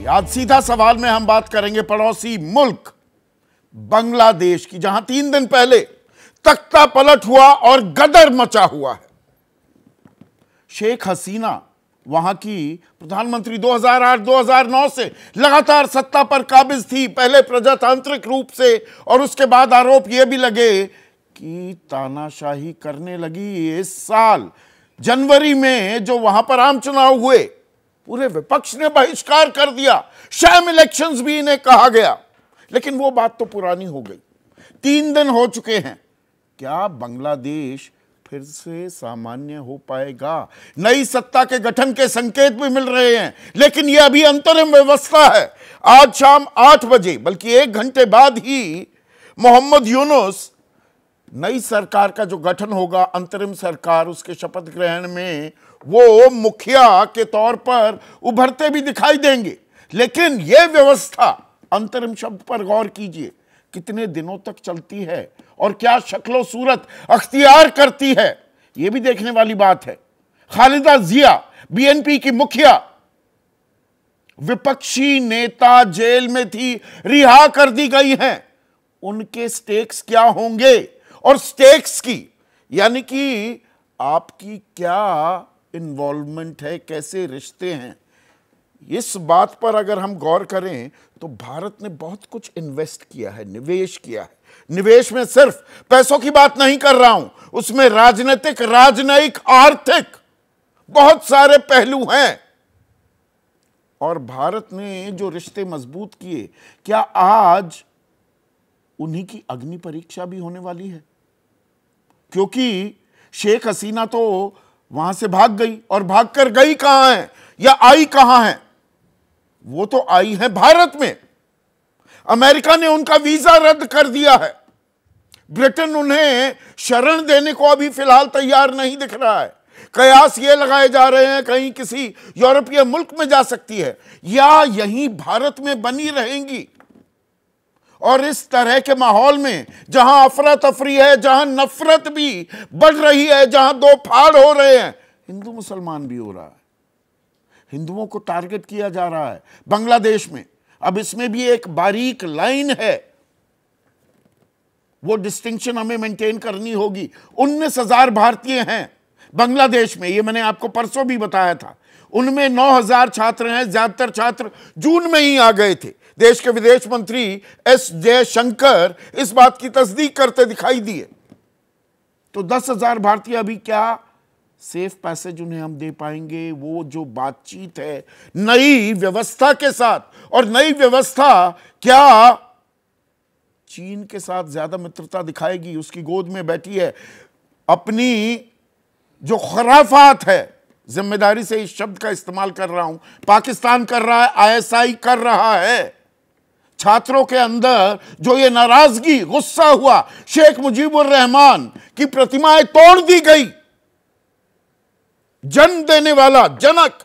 आज सीधा सवाल में हम बात करेंगे पड़ोसी मुल्क बांग्लादेश की, जहां 3 दिन पहले तख्ता पलट हुआ और गदर मचा हुआ है। शेख हसीना वहां की प्रधानमंत्री 2008-2009 से लगातार सत्ता पर काबिज थी, पहले प्रजातांत्रिक रूप से, और उसके बाद आरोप यह भी लगे कि तानाशाही करने लगी। इस साल जनवरी में जो वहां पर आम चुनाव हुए, पूरे विपक्ष ने बहिष्कार कर दिया, शैम इलेक्शंस भी इन्हें कहा गया। लेकिन वो बात तो पुरानी हो गई। 3 दिन हो चुके हैं। क्या बांग्लादेश फिर से सामान्य हो पाएगा? नई सत्ता के गठन के संकेत भी मिल रहे हैं, लेकिन यह अभी अंतरिम व्यवस्था है। आज शाम 8 बजे, बल्कि 1 घंटे बाद ही मोहम्मद यूनुस नई सरकार का जो गठन होगा, अंतरिम सरकार, उसके शपथ ग्रहण में वो मुखिया के तौर पर उभरते भी दिखाई देंगे। लेकिन यह व्यवस्था, अंतरिम शब्द पर गौर कीजिए, कितने दिनों तक चलती है और क्या शक्लो सूरत अख्तियार करती है, यह भी देखने वाली बात है। खालिदा जिया, बीएनपी की मुखिया, विपक्षी नेता जेल में थी, रिहा कर दी गई हैं। उनके स्टेक्स क्या होंगे? और स्टेक्स की यानी कि आपकी क्या इन्वॉल्वमेंट है, कैसे रिश्ते हैं, इस बात पर अगर हम गौर करें तो भारत ने बहुत कुछ इन्वेस्ट किया है, निवेश किया है। निवेश में सिर्फ पैसों की बात नहीं कर रहा हूं, उसमें राजनीतिक, राजनयिक, आर्थिक बहुत सारे पहलू हैं। और भारत ने जो रिश्ते मजबूत किए, क्या आज उन्हीं की अग्नि परीक्षा भी होने वाली है? क्योंकि शेख हसीना तो वहां से भाग गई, और भागकर गई कहां है या आई कहां है? वो तो आई है भारत में। अमेरिका ने उनका वीजा रद्द कर दिया है। ब्रिटेन उन्हें शरण देने को अभी फिलहाल तैयार नहीं दिख रहा है। कयास ये लगाए जा रहे हैं कहीं किसी यूरोपीय मुल्क में जा सकती है या यहीं भारत में बनी रहेंगी। और इस तरह के माहौल में, जहां अफरा तफरी है, जहां नफरत भी बढ़ रही है, जहां दो फाड़ हो रहे हैं, हिंदू मुसलमान भी हो रहा है, हिंदुओं को टारगेट किया जा रहा है बांग्लादेश में। अब इसमें भी एक बारीक लाइन है, वो डिस्टिंक्शन हमें मेंटेन करनी होगी। 19,000 भारतीय हैं बांग्लादेश में, ये मैंने आपको परसों भी बताया था। उनमें 9,000 छात्र हैं, ज्यादातर छात्र जून में ही आ गए थे। देश के विदेश मंत्री एस जयशंकर इस बात की तस्दीक करते दिखाई दिए। तो 10,000 भारतीय अभी क्या सेफ पैसेज उन्हें हम दे पाएंगे? वो जो बातचीत है नई व्यवस्था के साथ, और नई व्यवस्था क्या चीन के साथ ज्यादा मित्रता दिखाएगी? उसकी गोद में बैठी है अपनी जो खुराफात है, जिम्मेदारी से इस शब्द का इस्तेमाल कर रहा हूं, पाकिस्तान कर रहा है, आईएसआई कर रहा है। छात्रों के अंदर जो ये नाराजगी, गुस्सा हुआ, शेख मुजीबुर रहमान की प्रतिमाएं तोड़ दी गई। जन्म देने वाला जनक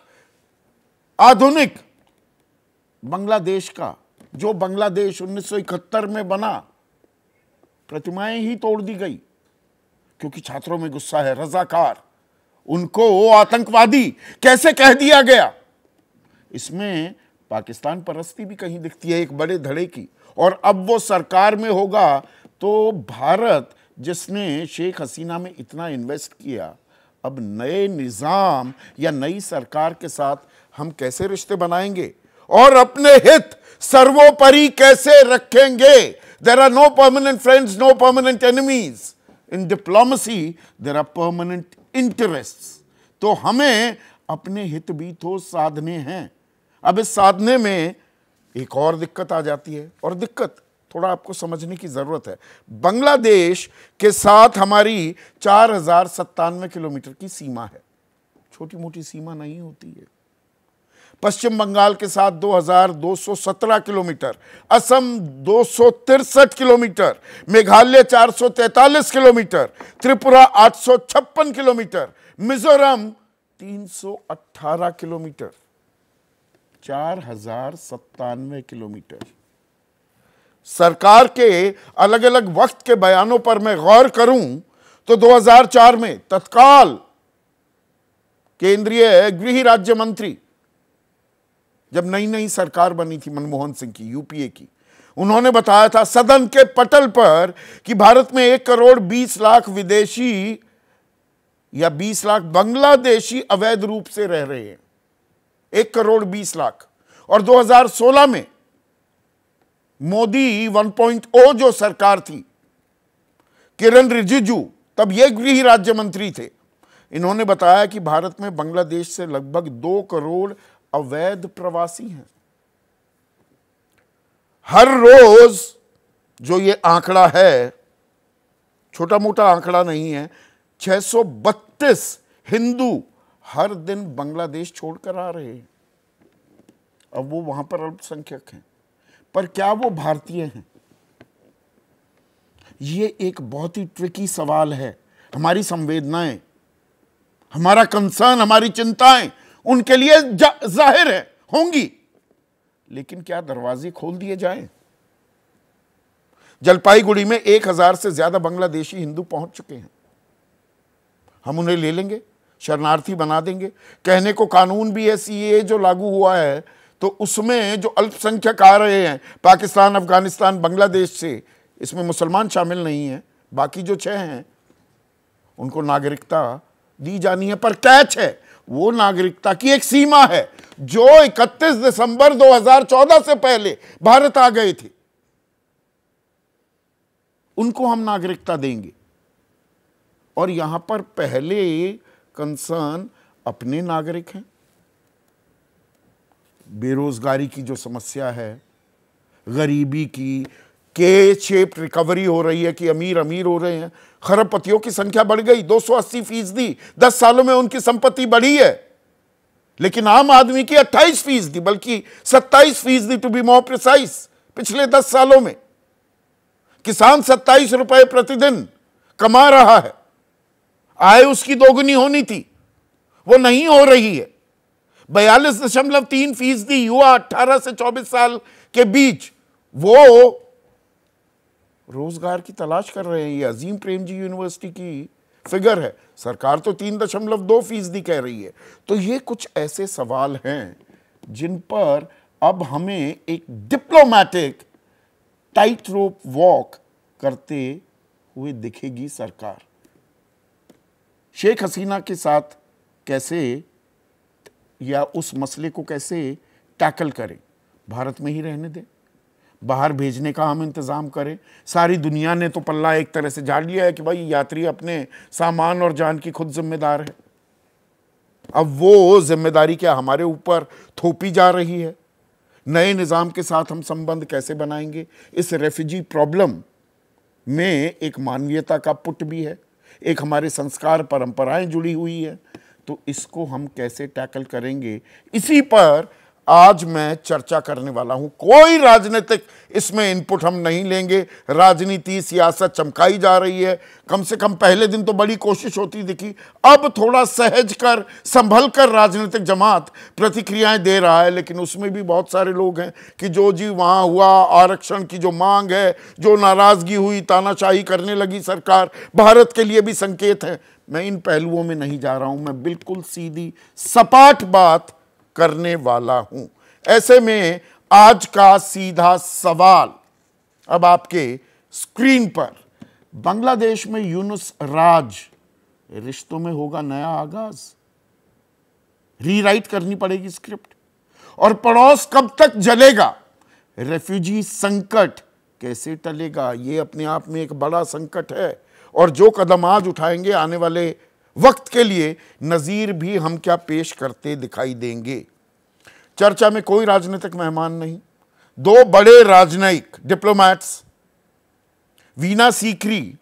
आधुनिक बांग्लादेश का, जो बांग्लादेश 1971 में बना, प्रतिमाएं ही तोड़ दी गई क्योंकि छात्रों में गुस्सा है। रजाकार, उनको आतंकवादी कैसे कह दिया गया? इसमें पाकिस्तान परस्ती भी कहीं दिखती है, एक बड़े धड़े की। और अब वो सरकार में होगा तो भारत, जिसने शेख हसीना में इतना इन्वेस्ट किया, अब नए निजाम या नई सरकार के साथ हम कैसे रिश्ते बनाएंगे और अपने हित सर्वोपरि कैसे रखेंगे? There are no permanent friends, no permanent enemies. In diplomacy there are permanent interests. तो हमें अपने हित भी तो साधने हैं। अब इस साधने में एक और दिक्कत आ जाती है, और दिक्कत थोड़ा आपको समझने की जरूरत है। बांग्लादेश के साथ हमारी 4,097 किलोमीटर की सीमा है, छोटी मोटी सीमा नहीं होती है। पश्चिम बंगाल के साथ 2,217 kilometre, Assam 263 kilometre, Meghalaya 443 kilometre, Tripura 856 kilometre, Mizoram 318 kilometre, 4,097 kilometre. सरकार के अलग अलग वक्त के बयानों पर मैं गौर करूं तो 2004 में तत्काल केंद्रीय गृह राज्य मंत्री जब नई नई सरकार बनी थी मनमोहन सिंह की, यूपीए की, उन्होंने बताया था सदन के पटल पर कि भारत में 1 करोड़ 20 लाख विदेशी या 20 लाख बांग्लादेशी अवैध रूप से रह रहे हैं। 1 करोड़ 20 लाख। और 2016 में मोदी 1.0 जो सरकार थी, किरण रिजिजू तब ये गृह राज्य मंत्री थे, इन्होंने बताया कि भारत में बांग्लादेश से लगभग 2 करोड़ अवैध प्रवासी हैं। हर रोज जो ये आंकड़ा है, छोटा मोटा आंकड़ा नहीं है, 632 हिंदू हर दिन बांग्लादेश छोड़कर आ रहे हैं। अब वो वहां पर अल्पसंख्यक हैं, पर क्या वो भारतीय हैं? ये एक बहुत ही ट्रिकी सवाल है। हमारी संवेदनाएं, हमारा कंसर्न, हमारी चिंताएं उनके लिए जाहिर है, होंगी, लेकिन क्या दरवाजे खोल दिए जाएं? जलपाईगुड़ी में 1000 से ज्यादा बांग्लादेशी हिंदू पहुंच चुके हैं। हम उन्हें ले लेंगे, शरणार्थी बना देंगे। कहने को कानून भी है, सीएए जो लागू हुआ है, तो उसमें जो अल्पसंख्यक आ रहे हैं पाकिस्तान, अफगानिस्तान, बांग्लादेश से, इसमें मुसलमान शामिल नहीं है, बाकी जो 6 हैं उनको नागरिकता दी जानी है। पर कैच है, वो नागरिकता की एक सीमा है। जो 31 दिसंबर 2014 से पहले भारत आ गए थे, उनको हम नागरिकता देंगे। और यहां पर पहले कंसर्न अपने नागरिक हैं। बेरोजगारी की जो समस्या है, गरीबी की, के शेप रिकवरी हो रही है कि अमीर अमीर हो रहे हैं। खरबपतियों की संख्या बढ़ गई 280%, 10 सालों में उनकी संपत्ति बढ़ी है। लेकिन आम आदमी की 28%, बल्कि 27% टू बी मोर प्रिसाइज, पिछले 10 सालों में। किसान 27 रुपए प्रतिदिन कमा रहा है, आय उसकी दोगुनी होनी थी, वो नहीं हो रही है। 42.3% युवा 18 से 24 साल के बीच वो रोजगार की तलाश कर रहे हैं। ये अजीम प्रेमजी यूनिवर्सिटी की फिगर है। सरकार तो 3.2% कह रही है। तो ये कुछ ऐसे सवाल हैं जिन पर अब हमें एक डिप्लोमैटिक टाइट रोप वॉक करते हुए दिखेगी सरकार। शेख हसीना के साथ कैसे, या उस मसले को कैसे टैकल करें? भारत में ही रहने दें, बाहर भेजने का हम इंतज़ाम करें? सारी दुनिया ने तो पल्ला एक तरह से झाड़ लिया है कि भाई यात्री अपने सामान और जान की खुद जिम्मेदार है। अब वो जिम्मेदारी क्या हमारे ऊपर थोपी जा रही है? नए निज़ाम के साथ हम संबंध कैसे बनाएंगे? इस रेफ्यूजी प्रॉब्लम में एक मानवीयता का पुट भी है, एक हमारे संस्कार परंपराएं जुड़ी हुई है। तो इसको हम कैसे टैकल करेंगे, इसी पर आज मैं चर्चा करने वाला हूं। कोई राजनीतिक इसमें इनपुट हम नहीं लेंगे। राजनीति, सियासत चमकाई जा रही है। कम से कम पहले दिन तो बड़ी कोशिश होती दिखी, अब थोड़ा सहज कर, संभल कर राजनीतिक जमात प्रतिक्रियाएं दे रहा है। लेकिन उसमें भी बहुत सारे लोग हैं कि जो जी वहां हुआ, आरक्षण की जो मांग है, जो नाराजगी हुई, तानाशाही करने लगी सरकार, भारत के लिए भी संकेत है। मैं इन पहलुओं में नहीं जा रहा हूं, मैं बिल्कुल सीधी सपाट बात करने वाला हूं। ऐसे में आज का सीधा सवाल अब आपके स्क्रीन पर, बांग्लादेश में यूनुस राज रिश्तों में होगा नया आगाज? रीराइट करनी पड़ेगी स्क्रिप्ट। और पड़ोस कब तक जलेगा? रेफ्यूजी संकट कैसे टलेगा? ये अपने आप में एक बड़ा संकट है। और जो कदम आज उठाएंगे, आने वाले वक्त के लिए नजीर भी हम क्या पेश करते दिखाई देंगे। चर्चा में कोई राजनीतिक मेहमान नहीं, 2 बड़े राजनयिक diplomats, Veena Sikri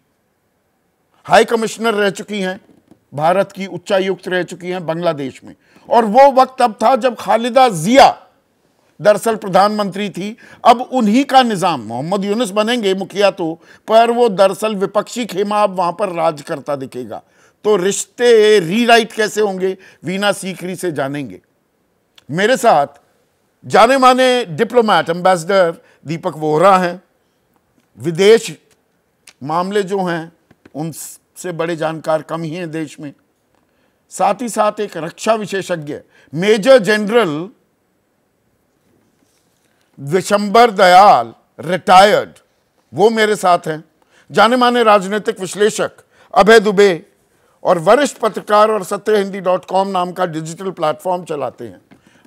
high commissioner रह चुकी हैं, भारत की उच्चायुक्त रह चुकी हैं बांग्लादेश में। और वो वक्त अब था जब खालिदा जिया दरअसल प्रधानमंत्री थी। अब उन्हीं का निजाम, मोहम्मद यूनुस बनेंगे मुखिया तो, पर वो दरअसल विपक्षी खेमा अब वहां पर राज करता दिखेगा। तो रिश्ते रीराइट कैसे होंगे, वीना सीकरी से जानेंगे। मेरे साथ जाने माने डिप्लोमैट एम्बेसडर दीपक वोहरा हैं। विदेश मामले जो हैं उनसे बड़े जानकार कम ही हैं देश में। साथ ही साथ एक रक्षा विशेषज्ञ major general Vishambar Dayal retired, वो मेरे साथ हैं। जाने माने राजनीतिक विश्लेषक अभय दुबे और वरिष्ठ पत्रकार और सत्यहिंदी.com नाम का डिजिटल प्लेटफॉर्म चलाते हैं,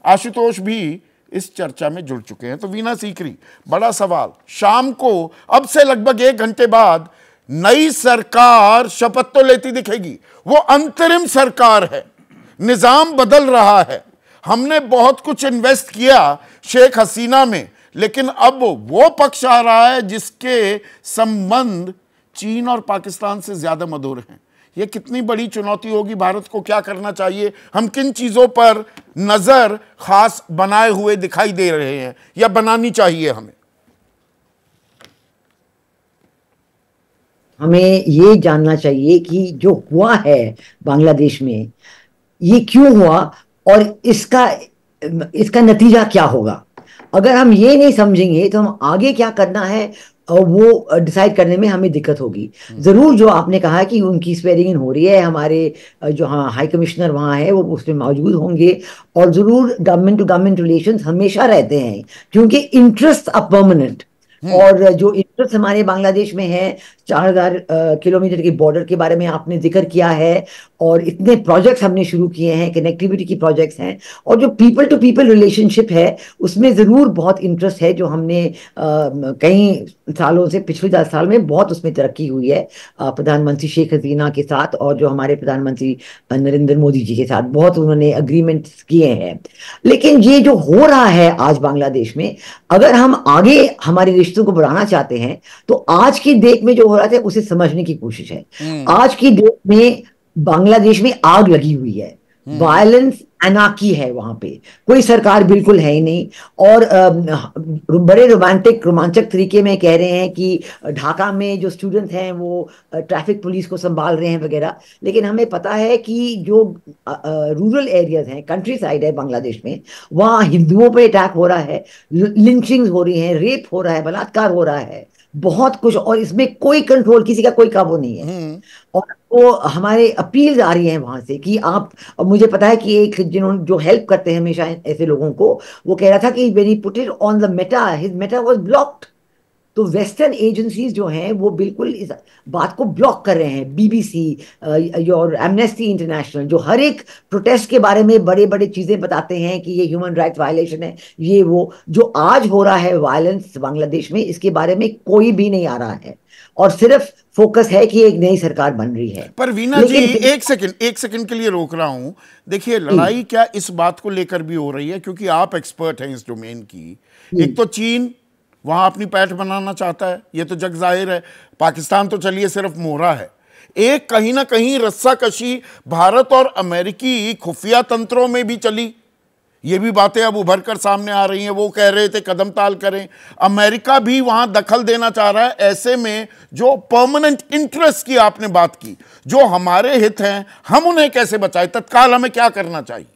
आशुतोष भी इस चर्चा में जुड़ चुके हैं। तो वीना सीकरी, बड़ा सवाल, शाम को अब से लगभग 1 घंटे बाद नई सरकार शपथ तो लेती दिखेगी। वो अंतरिम सरकार है, निजाम बदल रहा है। हमने बहुत कुछ इन्वेस्ट किया शेख हसीना में, लेकिन अब वो पक्ष आ रहा है जिसके संबंध चीन और पाकिस्तान से ज्यादा मधुर हैं। ये कितनी बड़ी चुनौती होगी, भारत को क्या करना चाहिए, हम किन चीजों पर नजर खास बनाए हुए दिखाई दे रहे हैं या बनानी चाहिए हमें? हमें ये जानना चाहिए कि जो हुआ है बांग्लादेश में, ये क्यों हुआ और इसका नतीजा क्या होगा। अगर हम ये नहीं समझेंगे तो हम आगे क्या करना है वो डिसाइड करने में हमें दिक्कत होगी। जरूर जो आपने कहा कि उनकी स्वेरिंग इन हो रही है, हमारे जो हाँ हाई कमिश्नर वहाँ है वो उसमें मौजूद होंगे, और जरूर गवर्नमेंट टू गवर्नमेंट रिलेशंस हमेशा रहते हैं, क्योंकि इंटरेस्ट अब परमानेंट। और जो इंटरेस्ट हमारे बांग्लादेश में है, 4000 किलोमीटर की बॉर्डर के बारे में आपने जिक्र किया है, और इतने प्रोजेक्ट्स हमने शुरू किए हैं, कनेक्टिविटी की प्रोजेक्ट्स हैं, और जो पीपल टू पीपल रिलेशनशिप है उसमें जरूर बहुत इंटरेस्ट है, जो हमने कई सालों से, पिछले 10 साल में बहुत उसमें तरक्की हुई है प्रधानमंत्री शेख हसीना के साथ, और जो हमारे प्रधानमंत्री नरेंद्र मोदी जी के साथ बहुत उन्होंने अग्रीमेंट्स किए हैं। लेकिन ये जो हो रहा है आज बांग्लादेश में, अगर हम आगे हमारे रिश्तों को बढ़ाना चाहते हैं तो आज की डेट में जो हो रहा था उसे समझने की कोशिश है। आज की डेट में बांग्लादेश में आग लगी हुई है, वायलेंस अनाकी है, वहां पे कोई सरकार बिल्कुल है ही नहीं, और बड़े रोमांचक तरीके में कह रहे हैं कि ढाका में जो स्टूडेंट्स हैं वो ट्रैफिक पुलिस को संभाल रहे हैं वगैरह। लेकिन हमें पता है कि जो रूरल एरियाज हैं, कंट्री साइड है बांग्लादेश में, वहाँ हिंदुओं पे अटैक हो रहा है, लिंचिंग हो रही है, रेप हो रहा है, बलात्कार हो रहा है, बहुत कुछ, और इसमें कोई कंट्रोल, किसी का कोई काबू नहीं है। और वो हमारे अपील आ रही है वहां से कि आप, और मुझे पता है कि एक जिन्होंने जो हेल्प करते हैं हमेशा ऐसे लोगों को, वो कह रहा था कि when he put it on the Meta, his Meta was blocked. तो वेस्टर्न एजेंसीज जो हैं वो बिल्कुल इस बात को ब्लॉक कर रहे हैं। बीबीसी और एमनेस्टी इंटरनेशनल जो हर एक प्रोटेस्ट के बारे में बड़े बड़े चीजें बताते हैं कि ये ह्यूमन राइट वायलेशन है, ये वो जो आज हो रहा है वायलेंस बांग्लादेश में, इसके बारे में कोई भी नहीं आ रहा है, और सिर्फ फोकस है कि एक नई सरकार बन रही है। पर वीना जी, एक सेकंड के लिए रोक रहा हूं। देखिए, लड़ाई क्या इस बात को लेकर भी हो रही है, क्योंकि आप एक्सपर्ट हैं इस डोमेन की। एक तो चीन वहां अपनी पैठ बनाना चाहता है, ये तो जग जाहिर है। पाकिस्तान तो चलिए सिर्फ मोहरा है। एक कहीं ना कहीं रस्साकशी भारत और अमेरिकी खुफिया तंत्रों में भी चली, ये भी बातें अब उभर कर सामने आ रही हैं। वो कह रहे थे कदम ताल करें, अमेरिका भी वहां दखल देना चाह रहा है। ऐसे में जो परमानेंट इंटरेस्ट की आपने बात की, जो हमारे हित हैं, हम उन्हें कैसे बचाएं? तत्काल हमें क्या करना चाहिए?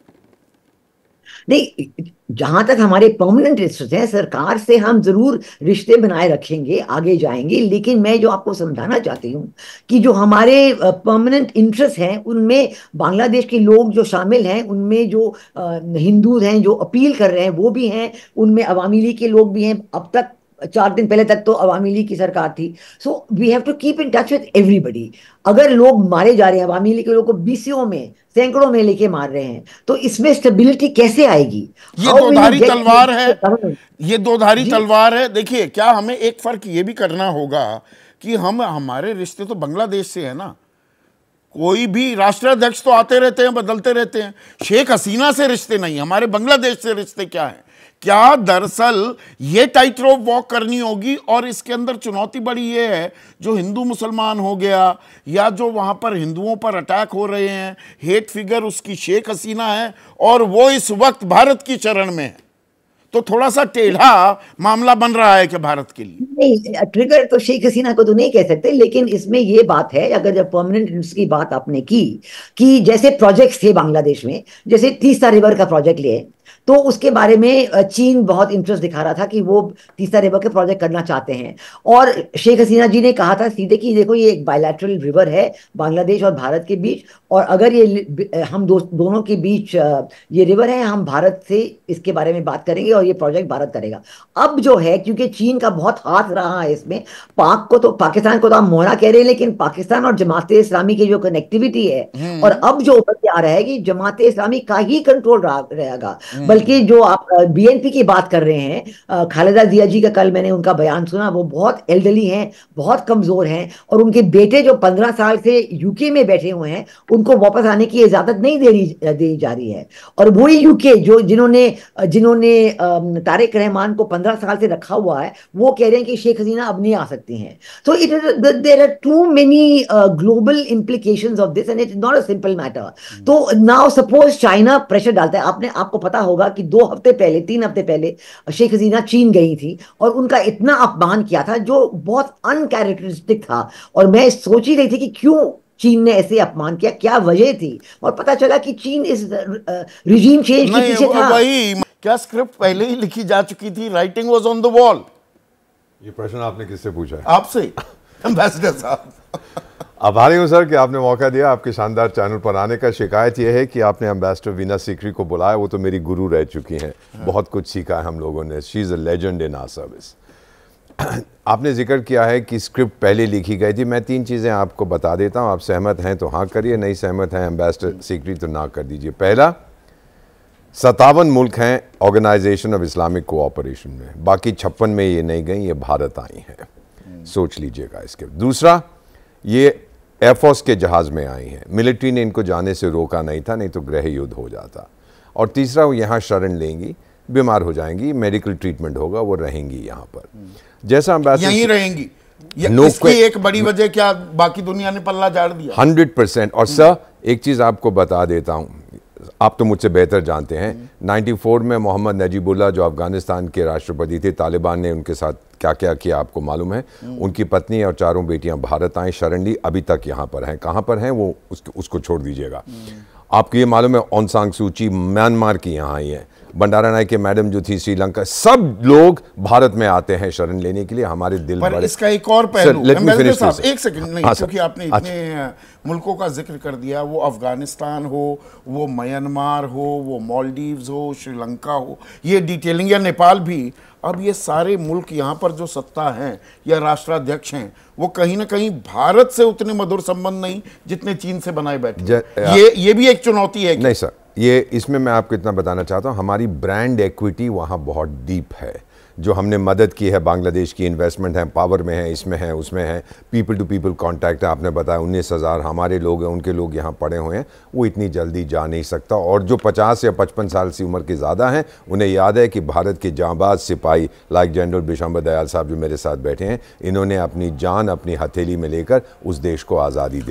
नहीं, जहां तक हमारे परमानेंट इंटरेस्ट है, सरकार से हम जरूर रिश्ते बनाए रखेंगे, आगे जाएंगे। लेकिन मैं जो आपको समझाना चाहती हूँ कि जो हमारे परमानेंट इंटरेस्ट हैं उनमें बांग्लादेश के लोग जो शामिल हैं, उनमें जो हिंदू हैं जो अपील कर रहे हैं वो भी हैं, उनमें अवामी लीग के लोग भी हैं। अब तक 4 दिन पहले तक तो अवामी लीग की सरकार थी। So we have to keep in touch with everybody. अगर लोग मारे जा रहे हैं, अवामी लीग के लोगों को बीसीओ में, सैकड़ों में लेके मार रहे हैं, तो इसमें स्टेबिलिटी कैसे आएगी? ये दोधारी तलवार है, ये दोधारी तलवार है। देखिए, क्या हमें एक फर्क ये भी करना होगा कि हमारे रिश्ते तो बांग्लादेश से है ना। कोई भी राष्ट्राध्यक्ष तो आते रहते हैं, बदलते रहते हैं। शेख हसीना से रिश्ते नहीं, हमारे बांग्लादेश से रिश्ते क्या है? क्या दरअसल ये टाइट रोप वॉक करनी होगी। और इसके अंदर चुनौती बड़ी ये है, जो हिंदू मुसलमान हो गया, या जो वहाँ पर हिंदुओं पर अटैक हो रहे हैं, हेट फिगर उसकी शेख हसीना है, और वो इस वक्त भारत की शरण में है। तो थोड़ा सा टेढ़ा मामला बन रहा है कि भारत के लिए। नहीं, ट्रिगर तो शेख हसीना को तो नहीं कह सकते, लेकिन इसमें ये बात है, अगर जब परमानेंट इंटरेस्ट की बात आपने की, कि जैसे प्रोजेक्ट्स थे बांग्लादेश में, जैसे तीस्ता रिवर का प्रोजेक्ट लिए, तो उसके बारे में चीन बहुत इंटरेस्ट दिखा रहा था कि वो तीस्ता रिवर के प्रोजेक्ट करना चाहते हैं। और शेख हसीना जी ने कहा था सीधे कि देखो ये एक बायलैटरल रिवर है बांग्लादेश और भारत के बीच, और अगर ये हम दोनों के बीच ये रिवर है, हम भारत से इसके बारे में बात करेंगे और ये प्रोजेक्ट भारत करेगा। अब जो है क्योंकि चीन का बहुत हाथ रहा है इसमें, पाकिस्तान को तो हम मोहरा कह रहे हैं, लेकिन पाकिस्तान और जमात इस्लामी की जो कनेक्टिविटी है, और अब जो उभर के आ रहा है कि जमात इस्लामी का ही कंट्रोल रहेगा। बल्कि जो आप बीएनपी की बात कर रहे हैं, खालिदा जिया जी का कल मैंने उनका बयान सुना, वो बहुत एल्डरली हैं, बहुत कमजोर हैं, और उनके बेटे जो 15 साल से यूके में बैठे हुए हैं उनको वापस आने की इजाजत नहीं दी जा रही है। और वही यूके जो जिन्होंने जिन्होंने तारिक रहमान को 15 साल से रखा हुआ है, वो कह रहे हैं कि शेख हसीना अब नहीं आ सकती हैं। तो there are too many global implications of this and it is not a simple matter. तो नाउ सपोज चाइना प्रेशर डालता है, आपको पता होगा कि 3 हफ्ते पहले शेख हसीना चीन गई थी और उनका इतना अपमान किया था जो बहुत अनकैरेक्टरिस्टिक था, और मैं सोच ही रही थी कि क्यों चीन ने ऐसे अपमान किया, क्या वजह थी, और पता चला कि चीन इस रिजीम चेंज के पीछे था। वही, क्या स्क्रिप्ट पहले ही लिखी जा चुकी थी? Writing was on the wall. ये प्रश्न आपने किससे पूछा है? आपसे, एम्बेसडर साहब। आभारी हूं सर कि आपने मौका दिया आपके शानदार चैनल पर आने का। शिकायत यह है कि आपने एम्बेसडर वीना सीकरी को बुलाया, वो तो मेरी गुरु रह चुकी हैं। बहुत कुछ सीखा है हम लोगों ने। She is a legend in our service. आपने जिक्र किया है कि स्क्रिप्ट पहले लिखी गई थी। मैं 3 चीज़ें आपको बता देता हूं, आप सहमत हैं तो हाँ करिए, नहीं सहमत हैं एम्बेसडर सीकरी तो ना कर दीजिए। पहला, 57 मुल्क हैं ऑर्गेनाइजेशन ऑफ इस्लामिक कोऑपरेशन में, बाकी 56 में ये नहीं गई, ये भारत आई हैं, सोच लीजिएगा इसके। दूसरा, ये एयरफोर्स के जहाज़ में आई हैं, मिलिट्री ने इनको जाने से रोका नहीं था, नहीं तो गृह युद्ध हो जाता। और तीसरा, वो यहाँ शरण लेंगी, बीमार हो जाएंगी, मेडिकल ट्रीटमेंट होगा, वो रहेंगी यहाँ पर। जैसा एम्बेसडर यहीं रहेंगी। इसकी एक बड़ी वजह क्या बाकी दुनिया ने पल्ला झाड़ दिया? 100%। और सर एक चीज़ आपको बता देता हूँ, आप तो मुझसे बेहतर जानते हैं, 94 में मोहम्मद नजीबुल्लाह जो अफगानिस्तान के राष्ट्रपति थे, तालिबान ने उनके साथ क्या क्या किया आपको मालूम है? उनकी पत्नी और 4 बेटियां भारत आए, शरण ली, अभी तक यहाँ पर हैं। कहाँ पर हैं वो उसको छोड़ दीजिएगा। आपको ये मालूम है ऑन सांग सूची म्यांमार की यहाँ आई है, भंडारा नायके मैडम जो थी श्रीलंका, सब लोग भारत में आते हैं शरण लेने के लिए। हमारे दिल पर बड़े। इसका एक और पहलू, एम्बेसडर साहब एक सेकंड, नहीं हाँ, क्योंकि आपने इतने मुल्कों का जिक्र कर दिया, वो अफगानिस्तान हो, वो म्यांमार हो, वो मालदीव्स हो, श्रीलंका हो, ये डिटेलिंग, या नेपाल भी। अब ये सारे मुल्क यहाँ पर जो सत्ता हैं या राष्ट्राध्यक्ष हैं, वो कहीं ना कहीं भारत से उतने मधुर संबंध नहीं जितने चीन से बनाए बैठे। ये भी एक चुनौती है। नहीं सर, ये इसमें मैं आपको इतना बताना चाहता हूँ, हमारी ब्रांड एक्विटी वहाँ बहुत डीप है। जो हमने मदद की है, बांग्लादेश की इन्वेस्टमेंट है, पावर में है, इसमें है, उसमें है, पीपल टू पीपल कांटेक्ट है। आपने बताया 19,000 हमारे लोग हैं, उनके लोग यहाँ पड़े हुए हैं, वो इतनी जल्दी जा नहीं सकता। और जो 50 या 55 साल से उम्र के ज़्यादा हैं, उन्हें याद है कि भारत के जांबाज सिपाही लाइक जनरल बिशंबर दयाल साहब जो मेरे साथ बैठे हैं, इन्होंने अपनी जान अपनी हथेली में लेकर उस देश को आज़ादी दिलाई।